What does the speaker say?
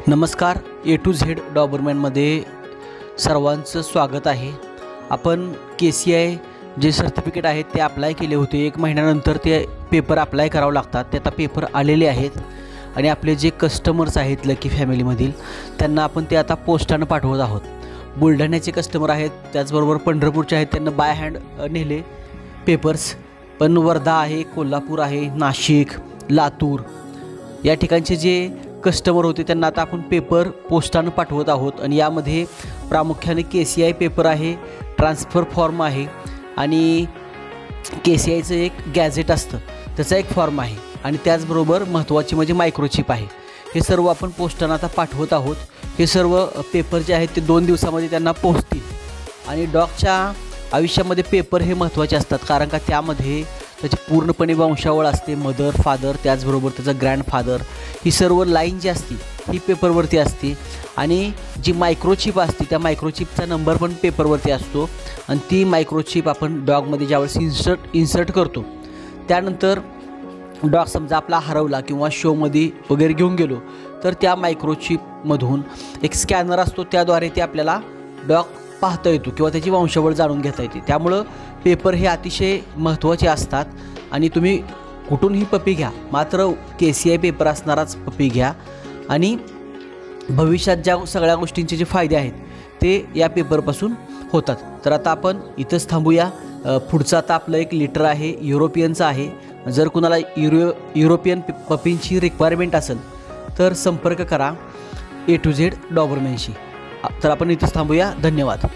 नमस्कार, ए to Z डॉबरमॅनमध्ये सर्वांचं स्वागत आहे। आपण KCI जे सर्टिफिकेट आहेत ते अप्लाय केले होते। 1 महिन्यानंतर ते पेपर अप्लाय करावं लागतात। ते आता पेपर आलेले आहेत आणि आपले जे कस्टमर्स आहेत लकी फॅमिलीमधील त्यांना आपण ते आता पोस्टाने पाठवत आहोत। बुलढाण्याचे कस्टमर आहेत, त्याचबरोबर पंढरपूरचे आहेत, त्यांना बाय हँड नेले पेपर्स। पण वर्धा आहे, कोल्हापूर आहे, नाशिक, लातूर या ठिकाणचे जे कस्टमर होते त्यांना आता आपण पेपर पोस्टाने पाठवत आहोत। आणि यामध्ये प्रामुख्याने KCI पेपर आहे, ट्रान्सफर फॉर्म आहे आणि KCIचं एक गॅझेट असतं त्याचा एक फॉर्म आहे आणि त्याचबरोबर महत्त्वाची म्हणजे मायक्रोचिप आहे। हे सर्व आपण पोस्टाने आता पाठवत आहोत। हे सर्व पेपर जे आहेत ते 2 दिवसामध्ये त्यांना पोहोचतील। आणि डॉगच्या आयुष्यामध्ये पेपर हे महत्त्वाचे असतात, कारण का त्यामध्ये त्याची पूर्णपणे वंशावळ असते, मदर, फादर, त्याचबरोबर त्याचा ग्रँडफादर, ही सर्व लाईन जी असते ही पेपरवरती असते। आणि जी मायक्रोचिप असते त्या मायक्रोचिपचा नंबर पण पेपरवरती असतो आणि ती मायक्रोचिप आपण डॉगमध्ये ज्यावेळेस इन्सर्ट करतो त्यानंतर डॉग समजा आपला हरवला किंवा शोमध्ये वगैरे घेऊन गेलो तर त्या मायक्रोचिपमधून एक स्कॅनर असतो, त्याद्वारे ते आपल्याला डॉग पाहता येतो किंवा त्याची वंशावळ जाणून घेता येते। त्यामुळं पेपर हे अतिशय महत्त्वाचे असतात आणि तुम्ही कुठूनही पपी घ्या, मात्र KCI पेपर असणाराच पपी घ्या। आणि भविष्यात ज्या सगळ्या गोष्टींचे जे फायदे आहेत ते या पेपरपासून होतात। तर आता आपण इथंच थांबूया। पुढचं आता आपलं एक लिटर आहे, युरोपियनचं आहे। जर कुणाला युरोपियन पपींची रिक्वायरमेंट असेल तर संपर्क करा A to Z डॉबरमॅनशी। तर आपण इथंच थांबूया। धन्यवाद।